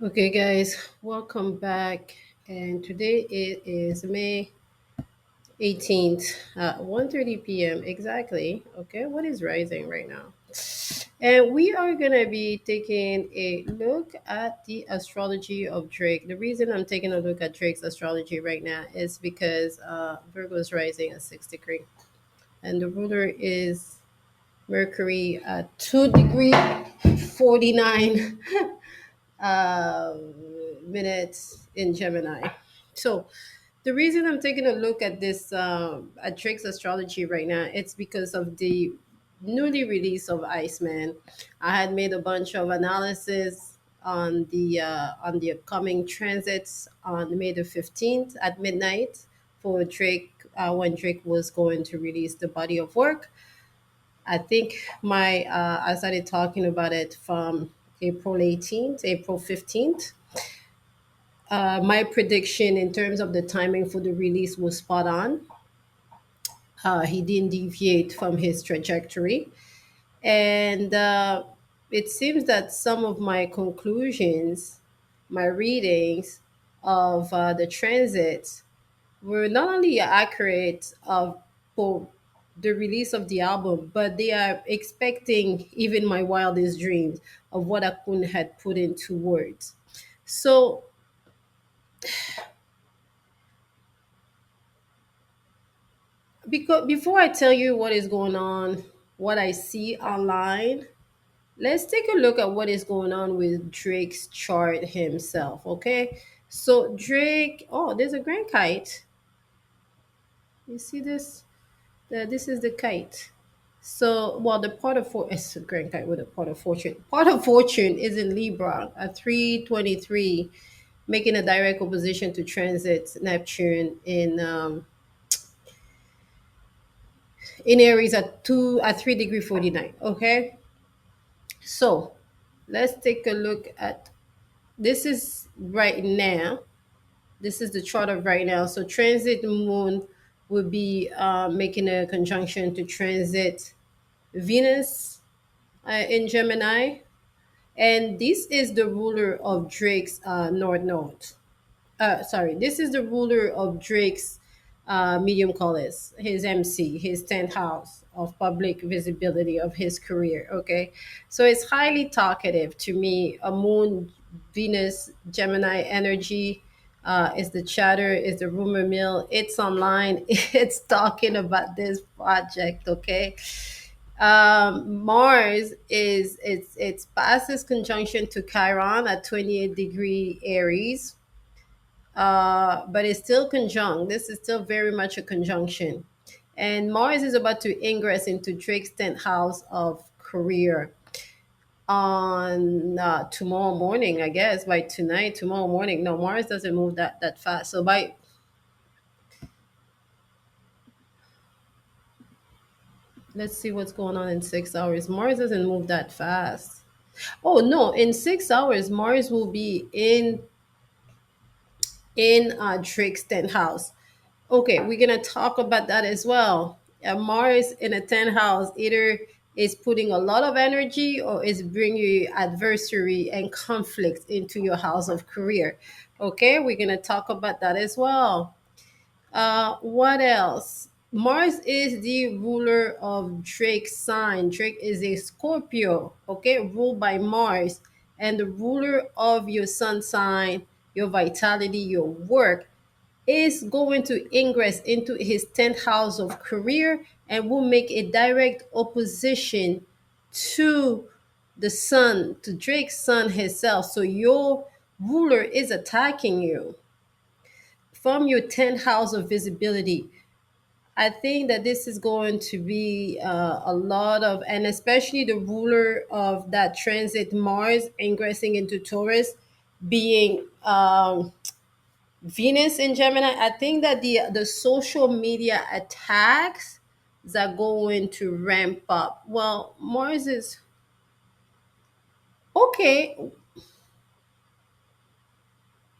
Okay, guys, welcome back. And today it is May 18th at 1:30 p.m. exactly. Okay, what is rising right now? And we are going to be taking a look at the astrology of Drake. The reason I'm taking a look at Drake's astrology right now is because Virgo is rising at 6 degree, and the ruler is Mercury at 2 degree 49 minutes in Gemini. So the reason I'm taking a look at this at Drake's astrology right now, it's because of the newly release of Iceman. I had made a bunch of analysis on the upcoming transits on May the 15th at midnight for Drake when Drake was going to release the body of work. I think I started talking about it from April 18th, April 15th. My prediction in terms of the timing for the release was spot on. He didn't deviate from his trajectory. And it seems that some of my conclusions, my readings of the transits were not only accurate of for the release of the album, but they are expecting even my wildest dreams of what Akun had put into words. So because before I tell you what is going on, what I see online, let's take a look at what is going on with Drake's chart himself. Okay, so Drake, oh, there's a grand kite. You see this? This is the kite. So, well, the part of it's a grand kite with a part of fortune. Part of fortune is in Libra at 323, making a direct opposition to transit Neptune in Aries at 3 degree 49. Okay, so let's take a look at this is right now. This is the chart of right now. So transit moon would be making a conjunction to transit Venus in Gemini, and this is the ruler of Drake's North Node. Sorry, this is the ruler of Drake's medium colors, his MC, his 10th house of public visibility of his career. Okay, so it's highly talkative to me. A moon, Venus, Gemini energy is the chatter, is the rumor mill. It's online. It's talking about this project. Okay, Mars is it's past its conjunction to Chiron at 28 degree Aries, but it's still conjunct. This is still very much a conjunction. And Mars is about to ingress into Drake's 10th house of career on tomorrow morning, I guess, by tonight, tomorrow morning. No, Mars doesn't move that fast. So by let's see what's going on in 6 hours. Mars doesn't move that fast. Oh no, in 6 hours, Mars will be in Drake's 10th house. Okay, we're gonna talk about that as well. Mars in a 10th house either is putting a lot of energy or is bringing adversary and conflict into your house of career. Okay, we're gonna talk about that as well. What else? Mars is the ruler of Drake's sign. Drake is a Scorpio, okay, ruled by Mars, and the ruler of your sun sign, your vitality, your work is going to ingress into his 10th house of career and will make a direct opposition to the sun, to Drake's sun himself. So your ruler is attacking you from your 10th house of visibility. I think that this is going to be a lot of, and especially the ruler of that transit Mars ingressing into Taurus being Venus in Gemini. I think that the social media attacks are going to ramp up. Well, Mars is okay.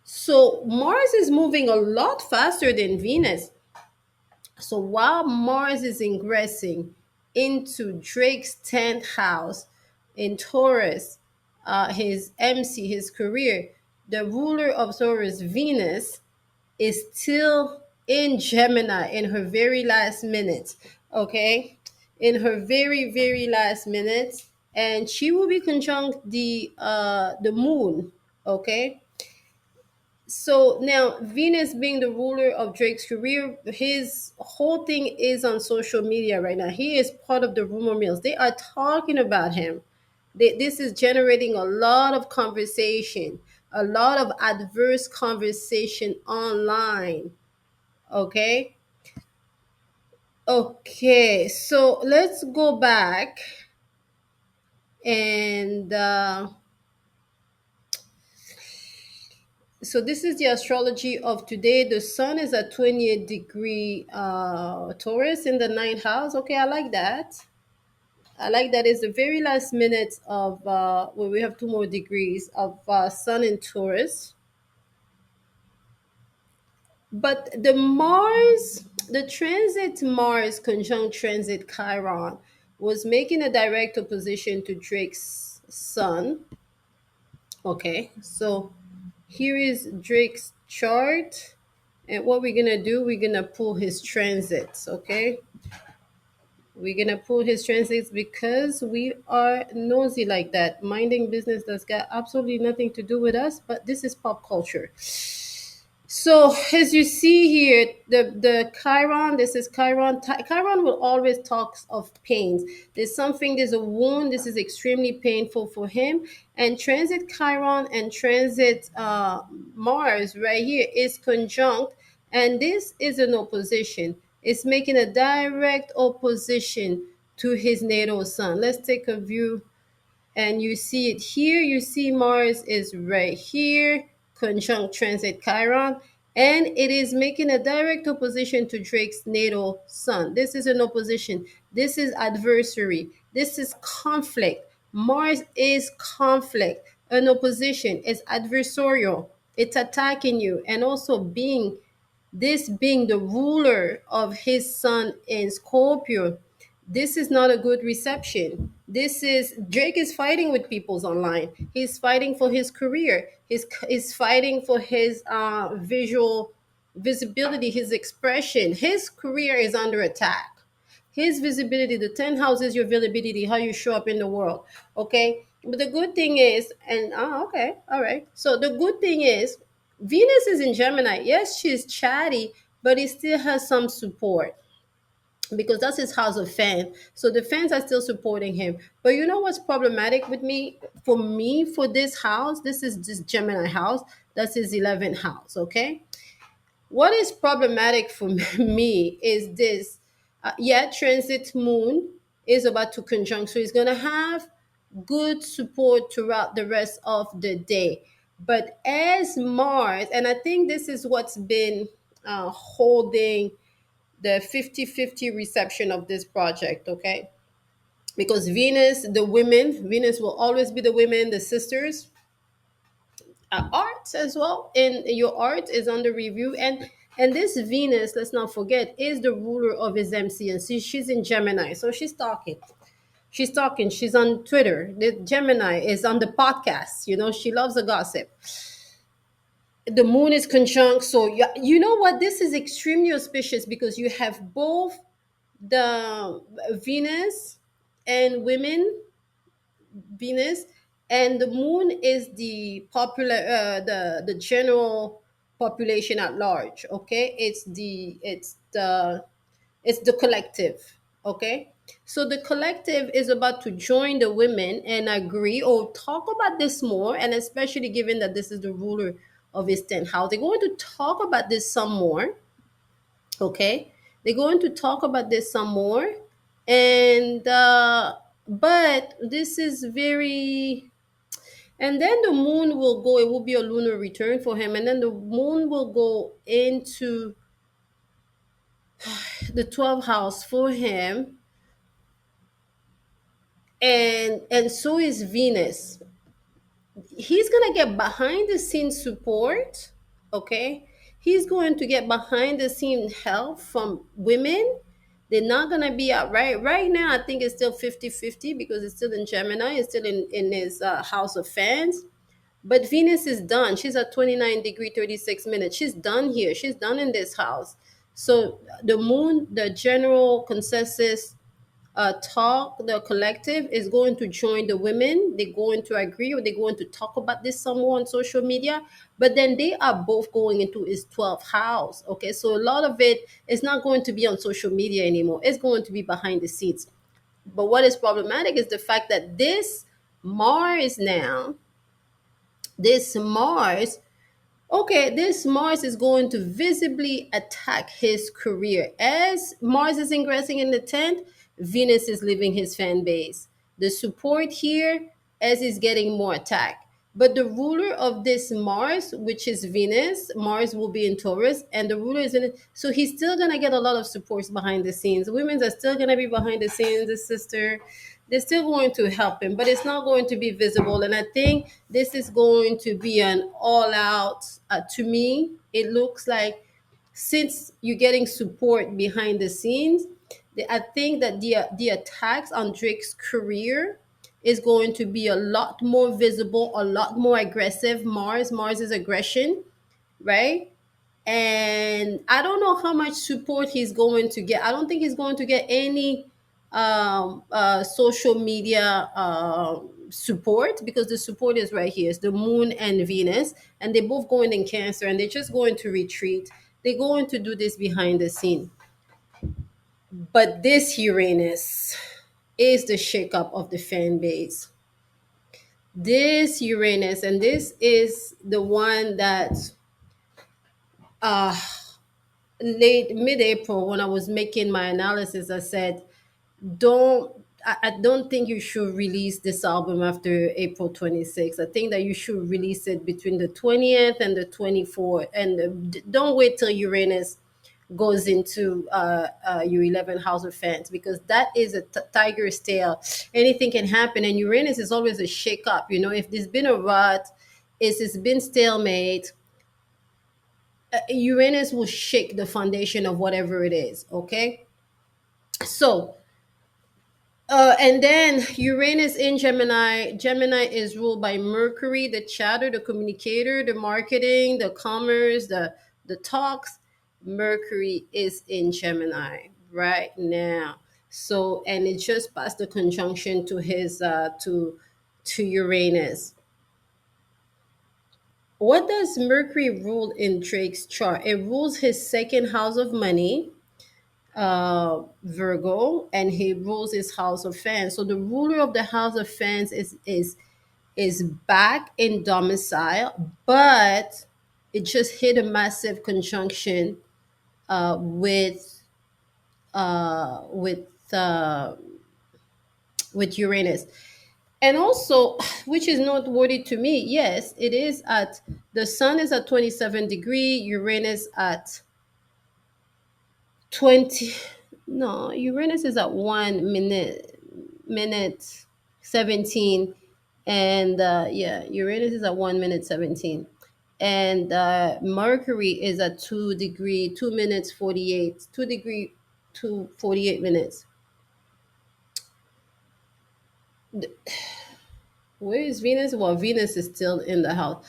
So Mars is moving a lot faster than Venus. So while Mars is ingressing into Drake's 10th house in Taurus, his MC, his career, the ruler of Taurus, Venus, is still in Gemini in her very last minute. Okay, in her very very last minute, and she will be conjunct the moon. Okay, so now Venus being the ruler of Drake's career, his whole thing is on social media right now. He is part of the rumor mills. They are talking about him. This is generating a lot of conversation, a lot of adverse conversation online. Okay. Okay. So let's go back and so this is the astrology of today. The sun is at 28 degree Taurus in the ninth house. Okay, I like that. I like that. It's the very last minute of where we have 2 more degrees of sun in Taurus. But the transit Mars conjunct transit Chiron was making a direct opposition to Drake's sun. Okay, so here is Drake's chart. And what we're gonna do, we're gonna pull his transits, okay? We're gonna pull his transits because we are nosy like that. Minding business that's got absolutely nothing to do with us, but this is pop culture. So as you see here, the Chiron, this is Chiron. Chiron will always talk of pains. There's a wound. This is extremely painful for him. And transit Chiron and transit Mars right here is conjunct, and this is an opposition. It's making a direct opposition to his natal sun. Let's take a view, and you see it here. You see Mars is right here, conjunct transit Chiron, and it is making a direct opposition to Drake's natal sun. This is an opposition. This is adversary. This is conflict. Mars is conflict. An opposition is adversarial. It's attacking you, and also being the ruler of his sun in Scorpio. This is not a good reception. This is Drake is fighting with people's online. He's fighting for his career. He's fighting for his visual visibility, his expression. His career is under attack. His visibility, the 10 houses, your visibility, how you show up in the world. Okay. But the good thing is, and okay, all right. So the good thing is, Venus is in Gemini. Yes, she's chatty, but he still has some support because that's his house of fan. So the fans are still supporting him. But you know what's problematic with me? For me, for this house, this is this Gemini house. That's his 11th house. Okay. What is problematic for me is this. Yeah, transit moon is about to conjunct. So he's going to have good support throughout the rest of the day. But as Mars, and I think this is what's been holding the 50-50 reception of this project, okay? Because Venus will always be the women, the sisters. Art as well, and your art is under review. And this Venus, let's not forget, is the ruler of his MC, and see, she's in Gemini, so she's talking. She's on Twitter. The Gemini is on the podcast. She loves the gossip. The moon is conjunct. So you know what? This is extremely auspicious because you have both the Venus and women, Venus, and the moon is the popular, the general population at large. Okay, it's the collective. Okay, so the collective is about to join the women and agree or talk about this more, and especially given that this is the ruler of his 10th house, they're going to talk about this some more. Okay, they're going to talk about this some more, and but this is very. And then the moon will go, it will be a lunar return for him, and then the moon will go into the 12th house for him, and so is Venus. He's gonna get behind the scenes support. Okay, he's going to get behind the scene help from women. They're not gonna be out right now. I think it's still 50-50 because it's still in Gemini. It's still in his house of fans. But Venus is done. She's at 29 degree 36 minutes. She's done here. She's done in this house. So the moon, the general consensus talk, the collective is going to join the women. They're going to agree, or they're going to talk about this somewhere on social media. But then they are both going into his 12th house. Okay, so a lot of it is not going to be on social media anymore. It's going to be behind the scenes. But what is problematic is the fact that Mars now, this Mars Okay, this Mars is going to visibly attack his career. As Mars is ingressing in the 10th, Venus is leaving his fan base. The support here, as is getting more attack. But the ruler of this Mars, which is Venus, Mars will be in Taurus, and the ruler is in it. So he's still going to get a lot of supports behind the scenes. Women are still going to be behind the scenes, the sister. They're still going to help him, but it's not going to be visible. And I think this is going to be an all out, to me, it looks like, since you're getting support behind the scenes, I think that the attacks on Drake's career is going to be a lot more visible, a lot more aggressive. Mars is aggression, right? And I don't know how much support he's going to get. I don't think he's going to get any social media support, because the support is right here. It's the moon and Venus, and they're both going in Cancer, and they're just going to retreat. They're going to do this behind the scene. But this Uranus is the shakeup of the fan base. This Uranus, and this is the one that uh late mid-April, when I was making my analysis, I said, don't I don't think you should release this album after April 26th. I think that you should release it between the 20th and the 24th, and don't wait till Uranus goes into your 11th house of fans, because that is a tiger's tail. Anything can happen, and Uranus is always a shake up. If there's been a rut, it's been stalemate, Uranus will shake the foundation of whatever it is. Okay, so and then Uranus in Gemini. Gemini is ruled by Mercury, the chatter, the communicator, the marketing, the commerce, the talks. Mercury is in Gemini right now. So, and it just passed the conjunction to his to Uranus. What does Mercury rule in Drake's chart? It rules his second house of money, Virgo, and he rules his house of fans. So the ruler of the house of fans is back in domicile, but it just hit a massive conjunction uh, with uh, with uh, with Uranus. And also, which is noteworthy to me, yes, it is at the sun is at 27 degree, Uranus at 20. No, Uranus is at 1 minute 17, and yeah, Uranus is at 1 minute 17, and Mercury is at 2 degree 2 minutes 48, 2 degree 2 48 minutes. Where is Venus? Well, Venus is still in the house.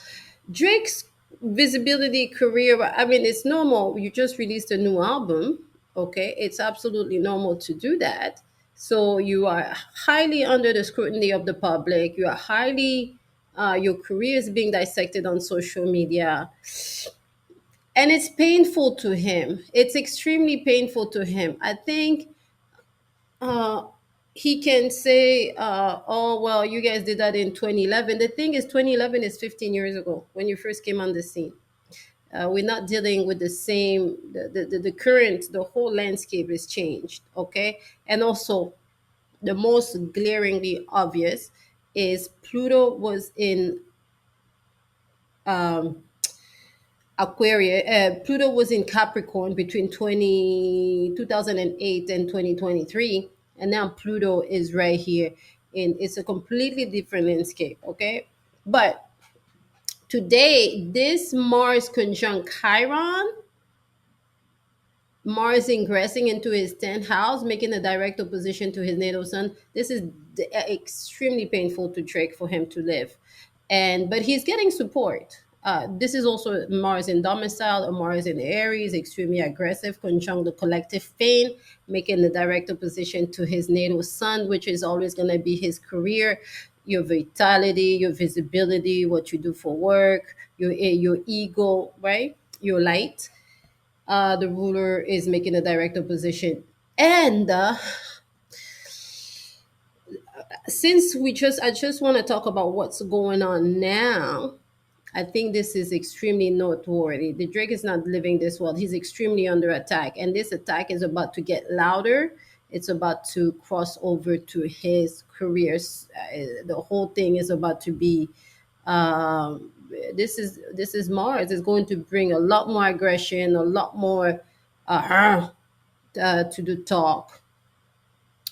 Drake's visibility career, I mean, it's normal. You just released a new album. Okay. It's absolutely normal to do that. So you are highly under the scrutiny of the public. You are highly, your career is being dissected on social media. And it's painful to him. It's extremely painful to him. I think uh, he can say, "Oh well, you guys did that in 2011." The thing is, 2011 is 15 years ago when you first came on the scene. We're not dealing with the same. The current, the whole landscape is changed. Okay, and also the most glaringly obvious is Pluto was in um, Aquarius. Pluto was in Capricorn between 2008 and 2023, and now Pluto is right here. And it's a completely different landscape, okay? But today, this Mars conjunct Chiron, Mars ingressing into his 10th house, making a direct opposition to his natal sun. This is extremely painful to Drake for him to live. and but he's getting support. This is also Mars in domicile or Mars in Aries, extremely aggressive, conjunct the collective pain, making the direct opposition to his natal sun, which is always going to be his career, your vitality, your visibility, what you do for work, your ego, right? Your light. The ruler is making a direct opposition. And since I just want to talk about what's going on now. I think this is extremely noteworthy. The Drake is not living this world. He's extremely under attack, and this attack is about to get louder. It's about to cross over to his careers. The whole thing is about to be. This is Mars. It's going to bring a lot more aggression, a lot more to the talk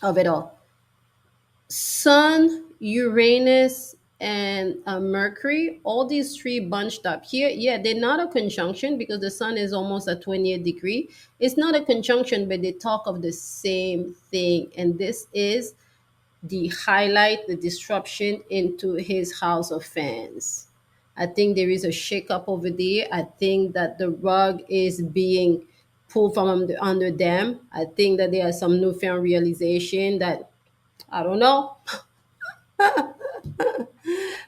of it all. Sun, Uranus, and Mercury, all these three bunched up here. Yeah, they're not a conjunction because the sun is almost at 28 degree. It's not a conjunction, but they talk of the same thing. And this is the highlight, the disruption into his house of fans. I think there is a shakeup over there. I think that the rug is being pulled from under them. I think that there are some newfound realization that I don't know.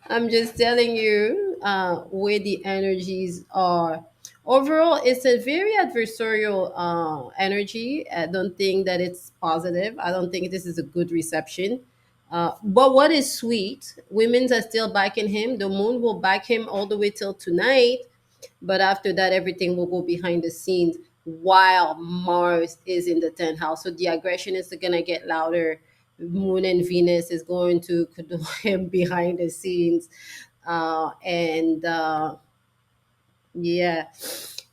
I'm just telling you where the energies are. Overall, it's a very adversarial energy. I don't think that it's positive. I don't think this is a good reception. But what is sweet, women's are still backing him. The moon will back him all the way till tonight. But after that, everything will go behind the scenes while Mars is in the 10th house. So the aggression is going to get louder. Moon and Venus is going to do him behind the scenes. And yeah,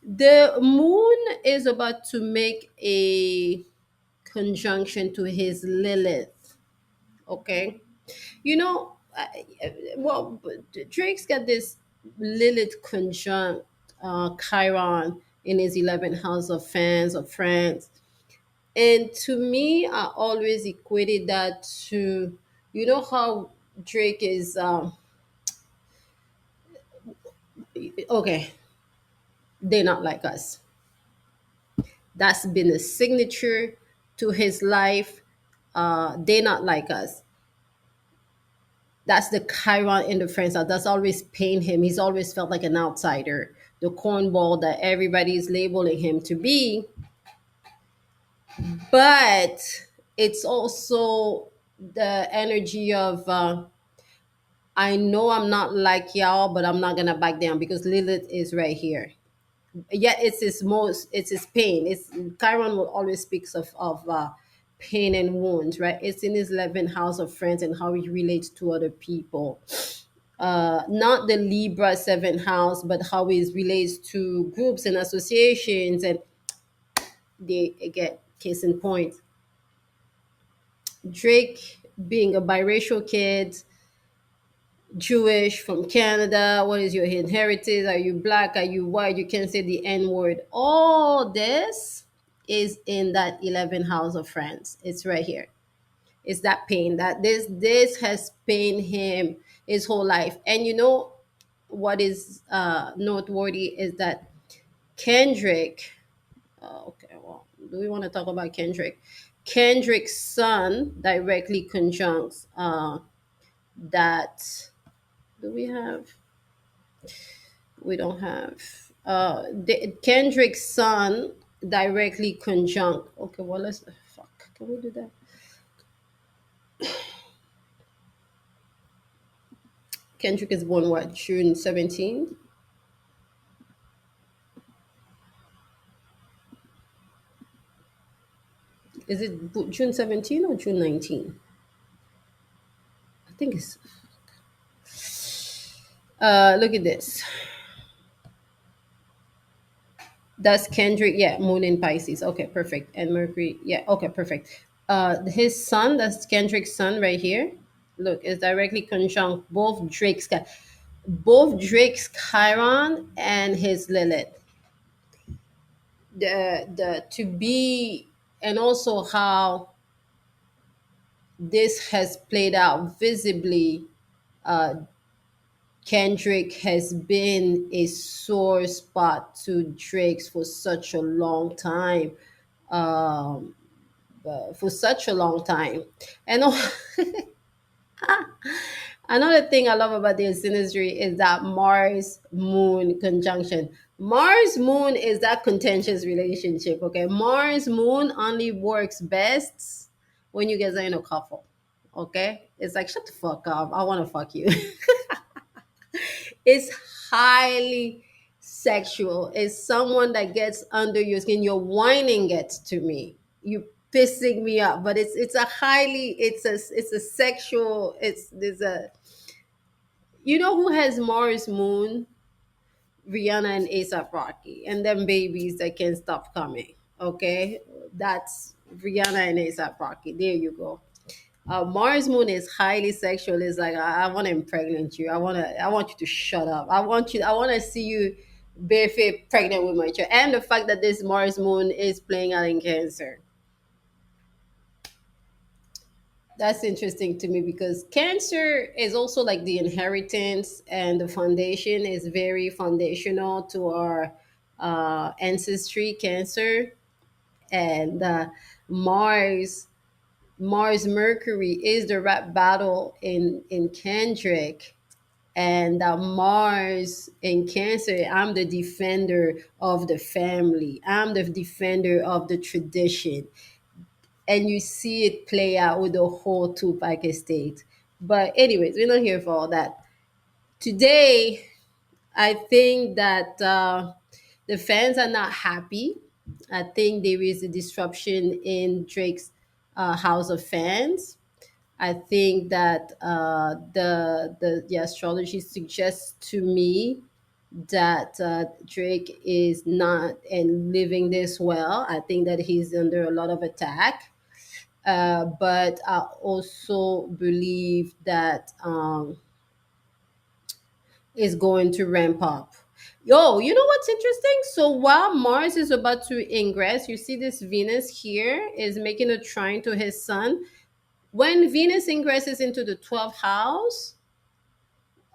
the moon is about to make a conjunction to his Lilith. Okay. You know, well, Drake's got this Lilith conjunct Chiron in his 11th house of fans of France. And to me, I always equated that to, you know, how Drake is, okay, they're not like us. That's been a signature to his life. They're not like us. That's the Chiron in the friends house. That's always pained him. He's always felt like an outsider, the cornball that everybody's labeling him to be. But it's also the energy of I know I'm not like y'all, but I'm not gonna back down because Lilith is right here. Yet it's his pain. It's Chiron will always speaks of pain and wounds, right? It's in his 11th house of friends and how he relates to other people. Not the Libra seventh house, but how he relates to groups and associations, and they get case in point. Drake being a biracial kid, Jewish from Canada. What is your inheritance? Are you black? Are you white? You can't say the N word. All this is in that 11th house of France. It's right here. It's that pain that this has pained him his whole life. And you know what is noteworthy is that Kendrick. Okay, well, do we want to talk about Kendrick? Kendrick's son directly conjuncts that. Do we have? We don't have. Kendrick's son directly conjunct. Okay, well, let's. Fuck. Can we do that? Kendrick is born what? June 17th? Is it June 17 or June 19? I think it's. Look at this. That's Kendrick. Yeah, Moon in Pisces. Okay, perfect. And Mercury. Yeah, okay, perfect. His son, that's Kendrick's son right here. Look, is directly conjunct both Drake's Chiron and his Lilith. The to be and also how this has played out visibly Kendrick has been a sore spot to Drake's for such a long time. Um, for such a long time. And another thing I love about the asynastry is that Mars Moon conjunction. Mars Moon is that contentious relationship. Okay, Mars Moon only works best when you guys are in a couple. Okay, it's like shut the fuck up. I want to fuck you. It's highly sexual. It's someone that gets under your skin. Your whining gets to me. You pissing me up. But it's a highly it's a sexual. It's there's a you know who has Mars Moon, Rihanna and ASAP Rocky, and them babies that can't stop coming. Okay, that's Rihanna and ASAP Rocky. There you go. Mars Moon is highly sexual. It's like I want to impregnate you. I want you to shut up. I want to see you barefoot pregnant with my child. And the fact that this Mars Moon is playing out in Cancer. That's interesting to me because Cancer is also like the inheritance and the foundation is very foundational to our ancestry. Cancer and Mars Mercury is the rap battle in Kendrick, and Mars in Cancer. I'm the defender of the family. I'm the defender of the tradition, and you see it play out with the whole Tupac estate. But anyways, we're not here for all that today. I think that the fans are not happy. I think there is a disruption in Drake's house of fans. I think that the astrology suggests to me that Drake is not and living this well. I think that he's under a lot of attack. But I also believe that is going to ramp up. Yo, you know what's interesting? So while Mars is about to ingress, you see this Venus here is making a trine to his sun. When Venus ingresses into the 12th house,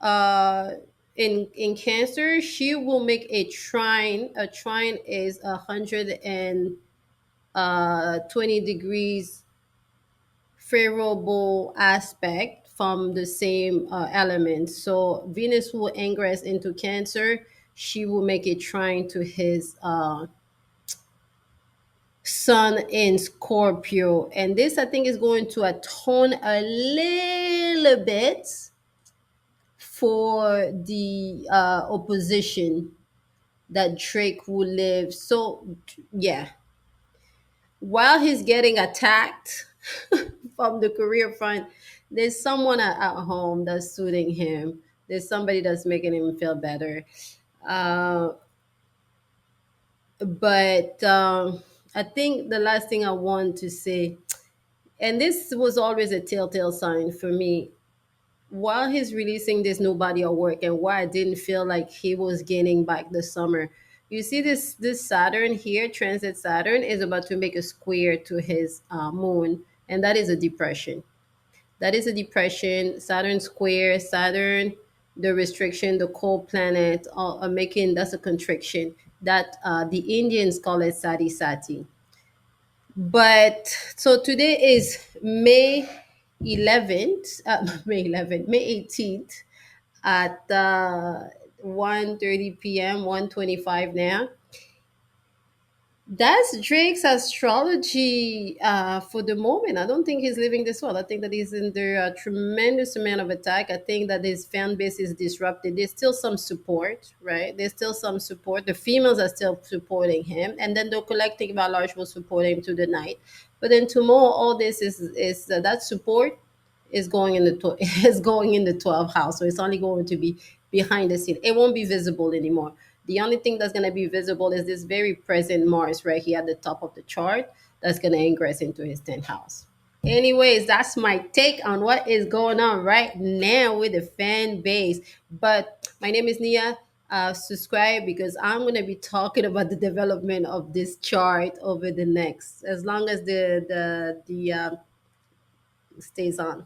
uh, in Cancer, she will make a trine. A trine is 120 degrees favorable aspect from the same element. So Venus will ingress into Cancer. She will make a trine to his Sun in Scorpio, and this I think is going to atone a little bit for the opposition that Drake will live. So, yeah, while he's getting attacked from the career front, there's someone at home that's soothing him. There's somebody that's making him feel better. Uh, but I think the last thing I want to say, and this was always a telltale sign for me, while he's releasing this new body of work and why I didn't feel like he was gaining back the summer. You see this Saturn here, transit Saturn is about to make a square to his moon, and that is a depression. That is a depression. Saturn square, Saturn, the restriction, the cold planet, are making that's a constriction. That the Indians call it sati sati. But so today is May 11th, May 18th at 1:30 p.m., 1:25 now. That's Drake's astrology for the moment. I don't think he's living this well. I think that he's under a tremendous amount of attack. I think that his fan base is disrupted. There's still some support, right? There's still some support. The females are still supporting him, and then the collective at large will support him to the night. But then tomorrow, all this is that support is going in the is going in the 12th house, so it's only going to be behind the scene. It won't be visible anymore. The only thing that's going to be visible is this very present Mars right here at the top of the chart that's going to ingress into his 10th house. Anyways, that's my take on what is going on right now with the fan base. But my name is Nia. Subscribe because I'm going to be talking about the development of this chart over the next, as long as the stays on.